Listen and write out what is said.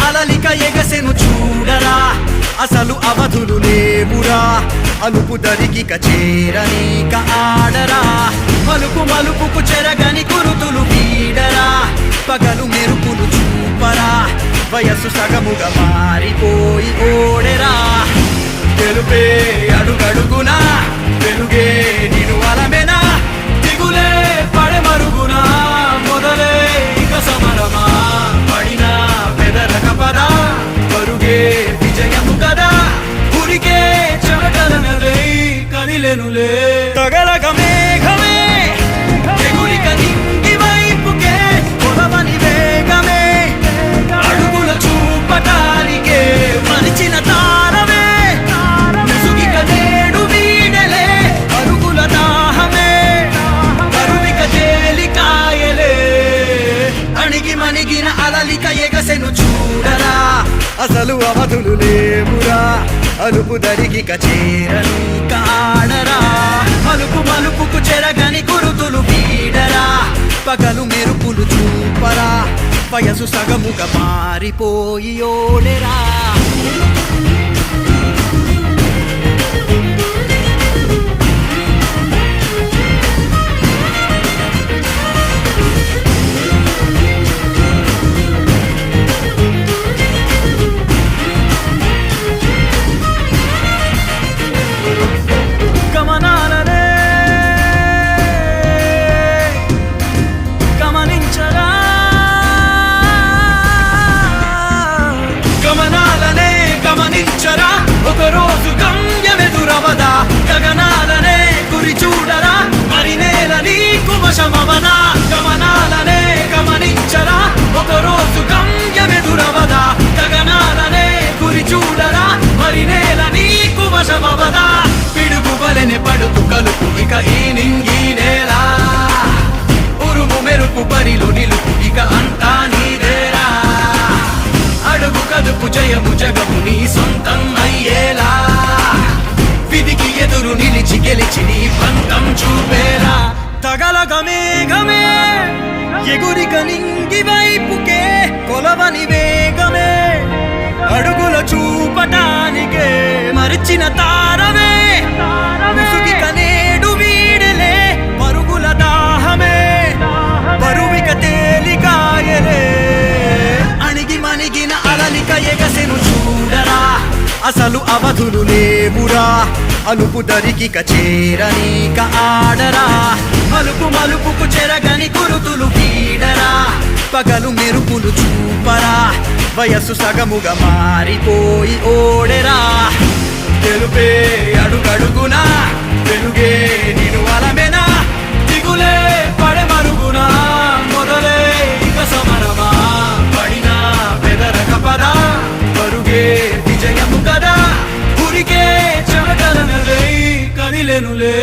అలలిక ఎగసెను చూడరా అసలు అవధులు లేవురా అలుపు దరికి చేరనీక ఆడరా మలుపు మలుపుకు చెరగని కురుతులు వీడరా పగలు మెరుపులు చూపరా వయస్సు సగముగా మారిపోయి ఓడెరా తెలుపే అడుగడుగునా వెలుగే నిను అలమెనా దిగులే పడమరుగునా మొదలే ఇక సమరమా పడినా పెదరక పదా పరుగే విజయము కదా ఉరికే చెమటలనలే కదిలెనులే తగలగ మేఘమే ఎగురిక నింగి వైపుకే కొలవని వేగమే అడుగుల చూపటానికే మరిచిన తారమే ముసుగిక నేడు వీడలే అరుగుల దాహమే కరువిక తేలికాయలే అణిగి మణిగిన అలలిక ఎగసెను చూడరా అసలు అవధులు లేవురా అలుపు దరికి చేరనీక ఆడరా మలుపు మలుపుకు చెరగని గురుతులు వీడరా పగలు మెరుపులు చూపరా వయసు సగముగా మారిపోయి ఓడెరా ఒకరోజు గమ్యమెదురవదా గగనాలనే గురి చూడరా మరి నేల నీకు వశమవనా గమనాలనే గమనించరా ఒకరోజు గమ్యమెదురవదా గగనాలనే గురి చూడరా మరి నేల నీకు వశమవదా పిడుగు వలెనే పడుతు కలుపు ఇక ఈ నింగి నేల ఉరుము మెరుపు పరిలో నిలుపు ఇక అంతా నీదేరా అడుగు కదుపు జయము జగము నీ సొంతం అయ్యేలా విధికి ఎదురు నిలిచి గెలిచి నీ పంతం చూపేలా తగలగ మేఘమే ఎగురిక నింగి వైపుకే కొలవని వేగమే అడుగుల చూపటానికే మరిచిన తారమే ముసుగిక నేడు వీడలే పరుగుల దాహమే బరువిక తేలికాయలే అణిగి మణిగిన అలలిక ఎగసెను చూడరా అసలు అవధులు లేవురా అలుపు దరికి చేరనీక ఆడరా మలుపు మలుపుకు చెరగని గురుతులు వీడరా పగలు మెరుపులు చూపరా వయస్సు సగముగా మారిపోయి ఓడెరా తెలుపే అడుగడుగునా వెలుగే నిను అలమెనా దిగులే పడమరుగునా మొదలే ఇక సమరమా పడినా పెదరక పదా పరుగే విజయము కదా ఉరికే చెమటలనలే కదిలెనులే